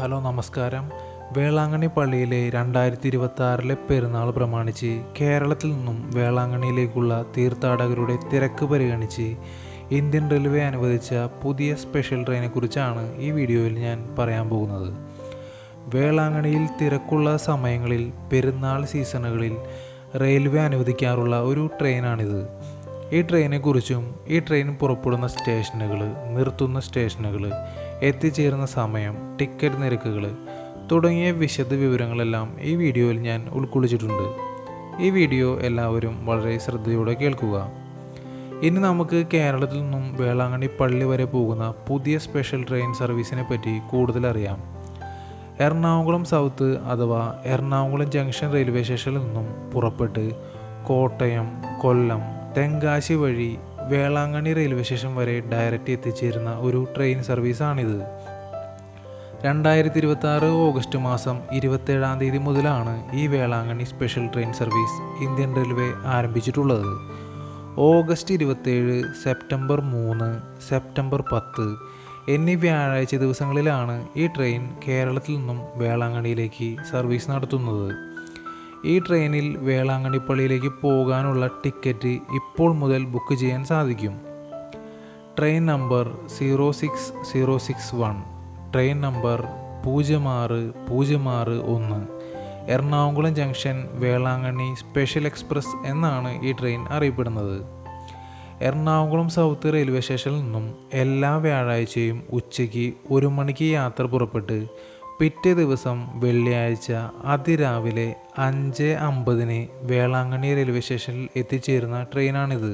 Hello നമസ്കാരം. വേളാങ്കണ്ണി പള്ളിയിലെ 2026 പെരുന്നാൾ പ്രമാണിച്ച് കേരളത്തിൽ നിന്നും വേളാങ്കണ്ണിയിലേക്കുള്ള തീർത്ഥാടകരുടെ തിരക്ക് പരിഗണിച്ച് ഇന്ത്യൻ റെയിൽവേ അനുവദിച്ച പുതിയ സ്പെഷ്യൽ ട്രെയിനെക്കുറിച്ചാണ് ഈ വീഡിയോയിൽ ഞാൻ പറയാൻ പോകുന്നത്. വേളാങ്കണ്ണിയിൽ തിരക്കുള്ള സമയങ്ങളിൽ പെരുന്നാൾ സീസണുകളിൽ റെയിൽവേ അനുവദിക്കാറുള്ള ഒരു ട്രെയിനാണിത്. ഈ ട്രെയിനെക്കുറിച്ചും ഈ ട്രെയിൻ പുറപ്പെടുന്ന സ്റ്റേഷനുകൾ, നിർത്തുന്ന സ്റ്റേഷനുകൾ, എത്തിച്ചേരുന്ന സമയം, ടിക്കറ്റ് നിരക്കുകൾ തുടങ്ങിയ വിശദ വിവരങ്ങളെല്ലാം ഈ വീഡിയോയിൽ ഞാൻ ഉൾക്കൊള്ളിച്ചിട്ടുണ്ട്. ഈ വീഡിയോ എല്ലാവരും വളരെ ശ്രദ്ധയോടെ കേൾക്കുക. ഇനി നമുക്ക് കേരളത്തിൽ നിന്നും വേളാങ്കണ്ണി പള്ളി വരെ പോകുന്ന പുതിയ സ്പെഷ്യൽ ട്രെയിൻ സർവീസിനെ പറ്റി കൂടുതൽ അറിയാം. എറണാകുളം സൗത്ത് അഥവാ എറണാകുളം ജംഗ്ഷൻ റെയിൽവേ സ്റ്റേഷനിൽ നിന്നും പുറപ്പെട്ട് കോട്ടയം, കൊല്ലം, തെങ്കാശി വഴി വേളാങ്കണ്ണി റെയിൽവേ സ്റ്റേഷൻ വരെ ഡയറക്റ്റ് എത്തിച്ചേരുന്ന ഒരു ട്രെയിൻ സർവീസാണിത്. 2026 ഓഗസ്റ്റ് മാസം 27-ാം തീയതി മുതലാണ് ഈ Velankanni special train service Indian railway ആരംഭിച്ചിട്ടുള്ളത്. ഓഗസ്റ്റ് 27, സെപ്റ്റംബർ 3, സെപ്റ്റംബർ 10 എന്നീ വ്യാഴാഴ്ച ദിവസങ്ങളിലാണ് ഈ ട്രെയിൻ കേരളത്തിൽ നിന്നും വേളാങ്കണ്ണിയിലേക്ക് സർവീസ് നടത്തുന്നത്. ഈ ട്രെയിനിൽ വേളാങ്കണ്ണി പള്ളിയിലേക്ക് പോകാനുള്ള ടിക്കറ്റ് ഇപ്പോൾ മുതൽ ബുക്ക് ചെയ്യാൻ സാധിക്കും. Train number 06061, train number 060661, Ernakulam junction Velankanni special express എന്നാണ് ഈ ട്രെയിൻ അറിയപ്പെടുന്നത്. എറണാകുളം സൗത്ത് റെയിൽവേ സ്റ്റേഷനിൽ നിന്നും എല്ലാ വ്യാഴാഴ്ചയും ഉച്ചയ്ക്ക് 1 മണിക്ക് യാത്ര പുറപ്പെട്ട് പിറ്റേ ദിവസം വെള്ളിയാഴ്ച അതിരാവിലെ 5:50 വേളാങ്കണ്ണി റെയിൽവേ സ്റ്റേഷനിൽ എത്തിച്ചേരുന്ന ട്രെയിനാണിത്.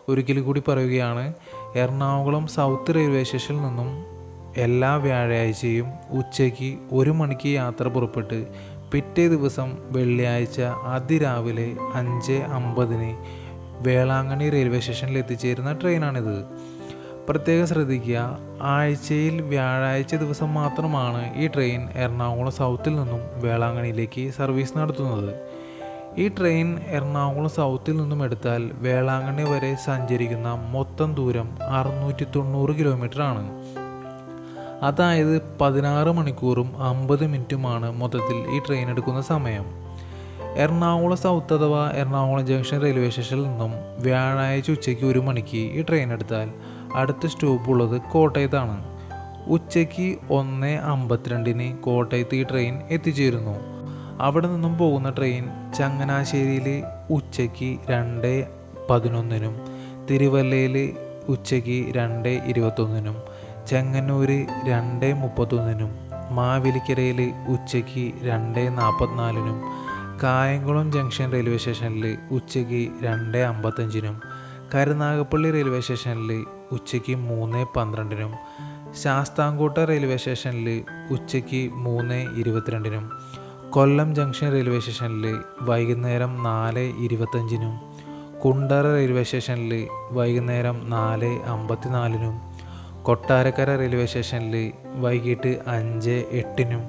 ഒരിക്കൽ കൂടി പറയുകയാണ്, എറണാകുളം സൗത്ത് റെയിൽവേ സ്റ്റേഷനിൽ നിന്നും എല്ലാ വ്യാഴാഴ്ചയും ഉച്ചയ്ക്ക് 1 മണിക്ക് യാത്ര പുറപ്പെട്ട് പിറ്റേ ദിവസം വെള്ളിയാഴ്ച അതിരാവിലെ 5:50 വേളാങ്കണ്ണി റെയിൽവേ സ്റ്റേഷനിൽ എത്തിച്ചേരുന്ന ട്രെയിനാണിത്. പ്രത്യേകം ശ്രദ്ധിക്കുക, ആഴ്ചയിൽ വ്യാഴാഴ്ച ദിവസം മാത്രമാണ് ഈ ട്രെയിൻ എറണാകുളം സൗത്തിൽ നിന്നും വേളാങ്കണ്ണിയിലേക്ക് സർവീസ് നടത്തുന്നത്. ഈ ട്രെയിൻ എറണാകുളം സൗത്തിൽ നിന്നും എടുത്താൽ വേളാങ്കണ്ണി വരെ സഞ്ചരിക്കുന്ന മൊത്തം ദൂരം 690 കിലോമീറ്ററാണ്. അതായത് 16 മണിക്കൂറും 50 മിനിറ്റുമാണ് മൊത്തത്തിൽ ഈ ട്രെയിൻ എടുക്കുന്ന സമയം. എറണാകുളം സൗത്ത് അഥവാ എറണാകുളം ജംഗ്ഷൻ റെയിൽവേ സ്റ്റേഷനിൽ നിന്നും വ്യാഴാഴ്ച ഉച്ചയ്ക്ക് 1 മണിക്ക് ഈ ട്രെയിൻ എടുത്താൽ അടുത്ത സ്റ്റോപ്പ് ഉള്ളത് കോട്ടയത്താണ്. ഉച്ചയ്ക്ക് 1:52 കോട്ടയത്ത് ഈ ട്രെയിൻ എത്തിച്ചേരുന്നു. അവിടെ നിന്നും പോകുന്ന ട്രെയിൻ ചങ്ങനാശ്ശേരിയിൽ ഉച്ചയ്ക്ക് 2:11, തിരുവല്ലയിൽ ഉച്ചയ്ക്ക് 2:21, ചെങ്ങന്നൂർ 2:31, മാവേലിക്കരയിൽ ഉച്ചയ്ക്ക് 2:44, കായംകുളം ജംഗ്ഷൻ റെയിൽവേ സ്റ്റേഷനിൽ ഉച്ചയ്ക്ക് 2:55, കരുനാഗപ്പള്ളി റെയിൽവേ സ്റ്റേഷനിൽ ഉച്ചയ്ക്ക് 3:12, ശാസ്താംകോട്ട റെയിൽവേ സ്റ്റേഷനിൽ ഉച്ചയ്ക്ക് 3:22, കൊല്ലം ജംഗ്ഷൻ റെയിൽവേ സ്റ്റേഷനിൽ വൈകുന്നേരം 4:25, കുണ്ടറ റെയിൽവേ സ്റ്റേഷനിൽ വൈകുന്നേരം 4:54, കൊട്ടാരക്കര റെയിൽവേ സ്റ്റേഷനിൽ വൈകിട്ട് 5:08,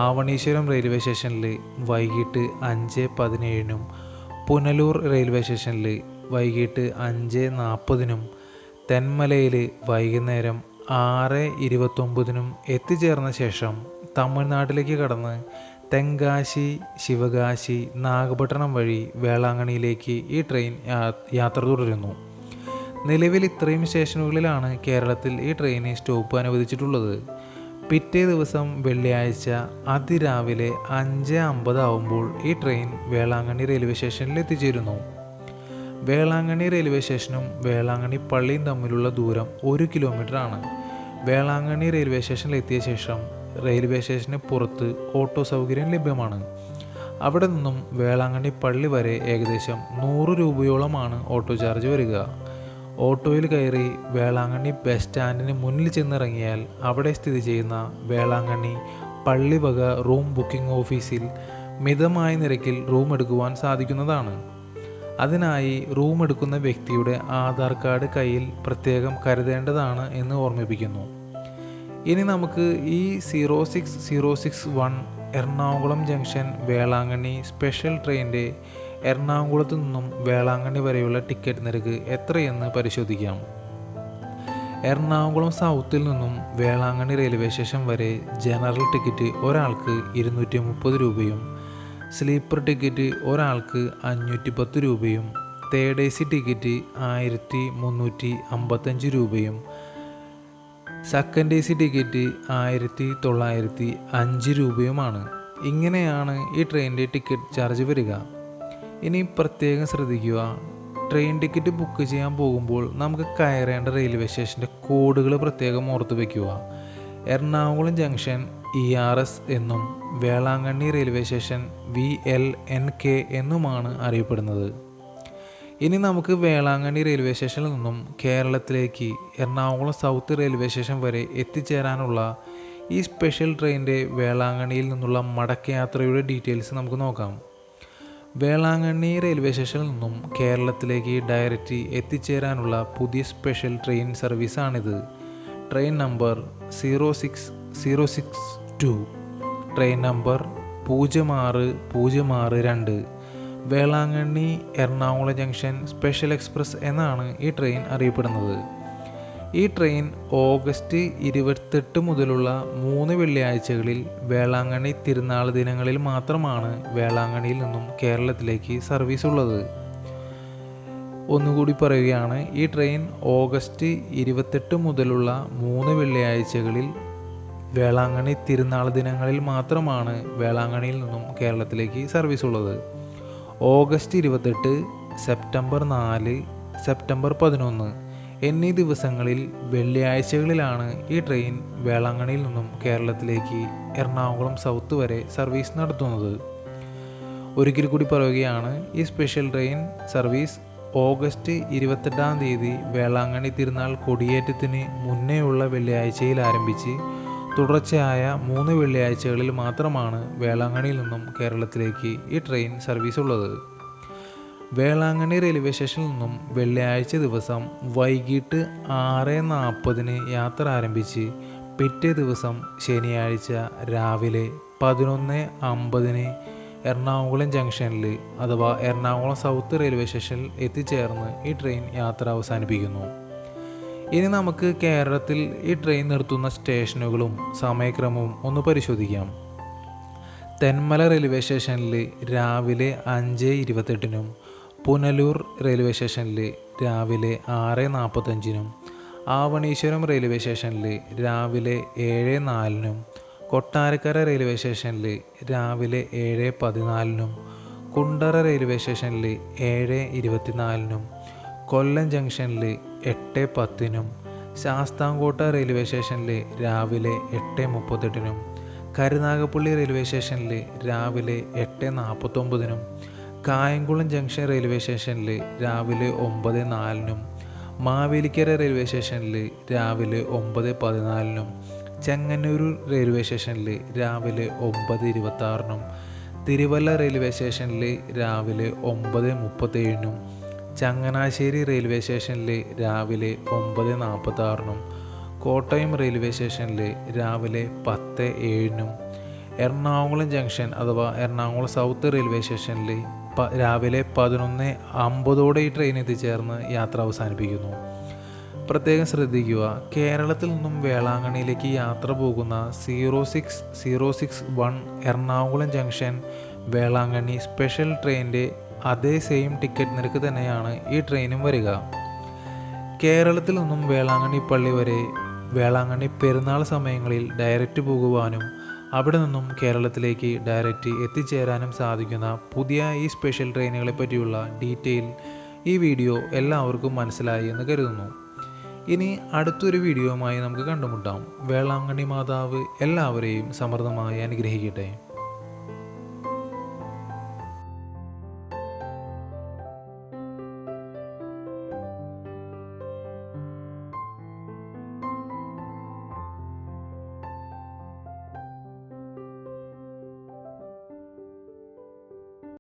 ആവണീശ്വരം റെയിൽവേ സ്റ്റേഷനിൽ വൈകിട്ട് 5:17, പുനലൂർ റെയിൽവേ സ്റ്റേഷനിൽ വൈകിട്ട് 5:40, തെന്മലയിൽ വൈകുന്നേരം 6:29 എത്തിച്ചേർന്ന ശേഷം തമിഴ്നാട്ടിലേക്ക് കടന്ന് തെങ്കാശി, ശിവകാശി, നാഗപട്ടണം വഴി വേളാങ്കണ്ണിയിലേക്ക് ഈ ട്രെയിൻ യാത്ര തുടരുന്നു. നിലവിൽ ഇത്രയും സ്റ്റേഷനുകളിലാണ് കേരളത്തിൽ ഈ ട്രെയിന് സ്റ്റോപ്പ് അനുവദിച്ചിട്ടുള്ളത്. പിറ്റേ ദിവസം വെള്ളിയാഴ്ച അതിരാവിലെ 5:50 ആവുമ്പോൾ ഈ ട്രെയിൻ വേളാങ്കണ്ണി റെയിൽവേ സ്റ്റേഷനിൽ എത്തിച്ചേരുന്നു. വേളാങ്കണ്ണി റെയിൽവേ സ്റ്റേഷനും വേളാങ്കണ്ണി പള്ളിയും തമ്മിലുള്ള ദൂരം 1 കിലോമീറ്ററാണ്. വേളാങ്കണ്ണി റെയിൽവേ സ്റ്റേഷനിൽ എത്തിയ ശേഷം റെയിൽവേ സ്റ്റേഷന് പുറത്ത് ഓട്ടോ സൗകര്യം ലഭ്യമാണ്. അവിടെ നിന്നും വേളാങ്കണ്ണി പള്ളി വരെ ഏകദേശം 100 രൂപയോളമാണ് ഓട്ടോ ചാർജ് വരിക. ഓട്ടോയിൽ കയറി വേളാങ്കണ്ണി ബസ് സ്റ്റാൻഡിന് മുന്നിൽ ചെന്നിറങ്ങിയാൽ അവിടെ സ്ഥിതി ചെയ്യുന്ന വേളാങ്കണ്ണി പള്ളി വക റൂം ബുക്കിംഗ് ഓഫീസിൽ മിതമായ നിരക്കിൽ റൂം എടുക്കുവാൻ സാധിക്കുന്നതാണ്. അതിനായി റൂം എടുക്കുന്ന വ്യക്തിയുടെ ആധാർ കാർഡ് കയ്യിൽ പ്രത്യേകം കരുതേണ്ടതാണ് എന്ന് ഓർമ്മിപ്പിക്കുന്നു. ഇനി നമുക്ക് ഈ 06061 എറണാകുളം ജംഗ്ഷൻ വേളാങ്കണ്ണി സ്പെഷ്യൽ ട്രെയിനിൻ്റെ എറണാകുളത്തു നിന്നും വേളാങ്കണ്ണി വരെയുള്ള ടിക്കറ്റ് നിരക്ക് എത്രയെന്ന് പരിശോധിക്കാം. എറണാകുളം സൗത്തിൽ നിന്നും വേളാങ്കണ്ണി റെയിൽവേ സ്റ്റേഷൻ വരെ ജനറൽ ടിക്കറ്റ് ഒരാൾക്ക് 230 രൂപയും സ്ലീപ്പർ ടിക്കറ്റ് ഒരാൾക്ക് 510 രൂപയും തേർഡ് AC ടിക്കറ്റ് 1355 രൂപയും സെക്കൻഡ് AC ടിക്കറ്റ് 1905 രൂപയുമാണ്. ഇങ്ങനെയാണ് ഈ ട്രെയിനിൻ്റെ ടിക്കറ്റ് ചാർജ് വരിക. ഇനി പ്രത്യേകം ശ്രദ്ധിക്കുക, ട്രെയിൻ ടിക്കറ്റ് ബുക്ക് ചെയ്യാൻ പോകുമ്പോൾ നമുക്ക് കയറേണ്ട റെയിൽവേ സ്റ്റേഷൻ്റെ കോഡുകൾ പ്രത്യേകം ഓർത്ത് വയ്ക്കുക. എറണാകുളം ജംഗ്ഷൻ ERS എന്നും വേളാങ്കണ്ണി റെയിൽവേ സ്റ്റേഷൻ VLNK എന്നുമാണ് അറിയപ്പെടുന്നത്. ഇനി നമുക്ക് വേളാങ്കണ്ണി റെയിൽവേ സ്റ്റേഷനിൽ നിന്നും കേരളത്തിലേക്ക് എറണാകുളം സൗത്ത് റെയിൽവേ സ്റ്റേഷൻ വരെ എത്തിച്ചേരാനുള്ള ഈ സ്പെഷ്യൽ ട്രെയിനിൻ്റെ വേളാങ്കണ്ണിയിൽ നിന്നുള്ള മടക്കയാത്രയുടെ ഡീറ്റെയിൽസ് നമുക്ക് നോക്കാം. വേളാങ്കണ്ണി റെയിൽവേ സ്റ്റേഷനിൽ നിന്നും കേരളത്തിലേക്ക് ഡയറക്റ്റ് എത്തിച്ചേരാനുള്ള പുതിയ സ്പെഷ്യൽ ട്രെയിൻ സർവീസാണിത്. Train number 06062, train number 06062. Velankanni Ernakulam junction special express എന്നാണ് ഈ ട്രെയിൻ അറിയപ്പെടുന്നത്. ഈ ട്രെയിൻ ഓഗസ്റ്റ് 28 മുതലുള്ള 3 വെള്ളിയാഴ്ചകളിൽ വേളാങ്കണ്ണി തിരുനാൾ ദിനങ്ങളിൽ മാത്രമാണ് വേളാങ്കണ്ണിയിൽ നിന്നും കേരളത്തിലേക്ക് സർവീസ് ഉള്ളത്. ഒന്നുകൂടി പറയുകയാണ്, ഈ ട്രെയിൻ ഓഗസ്റ്റ് 28 മുതലുള്ള 3 വെള്ളിയാഴ്ചകളിൽ വേളാങ്കണ്ണി തിരുനാൾ ദിനങ്ങളിൽ മാത്രമാണ് വേളാങ്കണ്ണിയിൽ നിന്നും കേരളത്തിലേക്ക് സർവീസ് ഉള്ളത്. ഓഗസ്റ്റ് 28, സെപ്റ്റംബർ 4, സെപ്റ്റംബർ 11 എന്നീ ദിവസങ്ങളിൽ വെള്ളിയാഴ്ചകളിലാണ് ഈ ട്രെയിൻ വേളാങ്കണ്ണിയിൽ നിന്നും കേരളത്തിലേക്ക് എറണാകുളം സൗത്ത് വരെ സർവീസ് നടത്തുന്നത്. ഒരിക്കൽ കൂടി പറയുകയാണ്, ഈ സ്പെഷ്യൽ ട്രെയിൻ സർവീസ് ഓഗസ്റ്റ് 28-ാം തീയതി വേളാങ്കണ്ണി തിരുനാൾ കൊടിയേറ്റത്തിന് മുന്നേയുള്ള വെള്ളിയാഴ്ചയിൽ ആരംഭിച്ച് തുടർച്ചയായ 3 വെള്ളിയാഴ്ചകളിൽ മാത്രമാണ് വേളാങ്കണ്ണിയിൽ നിന്നും കേരളത്തിലേക്ക് ഈ ട്രെയിൻ സർവീസ് ഉള്ളത്. വേളാങ്കണ്ണി റെയിൽവേ സ്റ്റേഷനിൽ നിന്നും വെള്ളിയാഴ്ച ദിവസം വൈകിട്ട് 6:40 യാത്ര ആരംഭിച്ച് പിറ്റേ ദിവസം ശനിയാഴ്ച രാവിലെ 11:50 എറണാകുളം ജംഗ്ഷനിൽ അഥവാ എറണാകുളം സൗത്ത് റെയിൽവേ സ്റ്റേഷനിൽ എത്തിച്ചേർന്ന് ഈ ട്രെയിൻ യാത്ര അവസാനിപ്പിക്കുന്നു. ഇനി നമുക്ക് കേരളത്തിൽ ഈ ട്രെയിൻ നിർത്തുന്ന സ്റ്റേഷനുകളും സമയക്രമവും ഒന്ന് പരിശോധിക്കാം. തെന്മല റെയിൽവേ സ്റ്റേഷനിൽ രാവിലെ 5:28-നും പുനലൂർ റെയിൽവേ സ്റ്റേഷനിൽ രാവിലെ 6:45-നും ആവണീശ്വരം റെയിൽവേ സ്റ്റേഷനിൽ രാവിലെ 7:04-നും കൊട്ടാരക്കര റെയിൽവേ സ്റ്റേഷനിൽ രാവിലെ 7:14-നും കുണ്ടറ റെയിൽവേ സ്റ്റേഷനിൽ 7:24-നും കൊല്ലം ജംഗ്ഷനിൽ 8:10-നും ശാസ്താംകോട്ട റെയിൽവേ സ്റ്റേഷനിൽ രാവിലെ 8:38-നും കരുനാഗപ്പള്ളി റെയിൽവേ സ്റ്റേഷനിൽ രാവിലെ 8:49-നും കായംകുളം ജംഗ്ഷൻ റെയിൽവേ സ്റ്റേഷനിൽ രാവിലെ 9:04-നും മാവേലിക്കര റെയിൽവേ സ്റ്റേഷനിൽ രാവിലെ 9:14-നും ചെങ്ങന്നൂർ റെയിൽവേ സ്റ്റേഷനിൽ രാവിലെ 9:26-നും തിരുവല്ല റെയിൽവേ സ്റ്റേഷനിൽ രാവിലെ 9:37-നും ചങ്ങനാശ്ശേരി റെയിൽവേ സ്റ്റേഷനിൽ രാവിലെ 9:46-നും കോട്ടയം റെയിൽവേ സ്റ്റേഷനിൽ രാവിലെ 10:07-നും എറണാകുളം ജംഗ്ഷൻ അഥവാ എറണാകുളം സൗത്ത് റെയിൽവേ സ്റ്റേഷനിൽ രാവിലെ 11:50 ഈ ട്രെയിൻ എത്തിച്ചേർന്ന് യാത്ര അവസാനിപ്പിക്കുന്നു. പ്രത്യേകം ശ്രദ്ധിക്കുക, കേരളത്തിൽ നിന്നും വേളാങ്കണ്ണിയിലേക്ക് യാത്ര പോകുന്ന 06061 എറണാകുളം ജംഗ്ഷൻ വേളാങ്കണ്ണി സ്പെഷ്യൽ ട്രെയിനിൻ്റെ അതേ സെയിം ടിക്കറ്റ് നിരക്ക് തന്നെയാണ് ഈ ട്രെയിനും വരിക. കേരളത്തിൽ നിന്നും വേളാങ്കണ്ണി പള്ളി വരെ വേളാങ്കണ്ണി പെരുന്നാൾ സമയങ്ങളിൽ ഡയറക്റ്റ് പോകുവാനും അവിടെ നിന്നും കേരളത്തിലേക്ക് ഡയറക്റ്റ് എത്തിച്ചേരാനും സാധിക്കുന്ന പുതിയ ഈ സ്പെഷ്യൽ ട്രെയിനുകളെ പറ്റിയുള്ള ഡീറ്റെയിൽ ഈ വീഡിയോ എല്ലാവർക്കും മനസ്സിലായി എന്ന് കരുതുന്നു. ഇനി അടുത്തൊരു വീഡിയോയുമായി നമുക്ക് കണ്ടുമുട്ടാം. വേളാങ്കണ്ണി മാതാവ് എല്ലാവരെയും സമൃദ്ധമായി അനുഗ്രഹിക്കട്ടെ.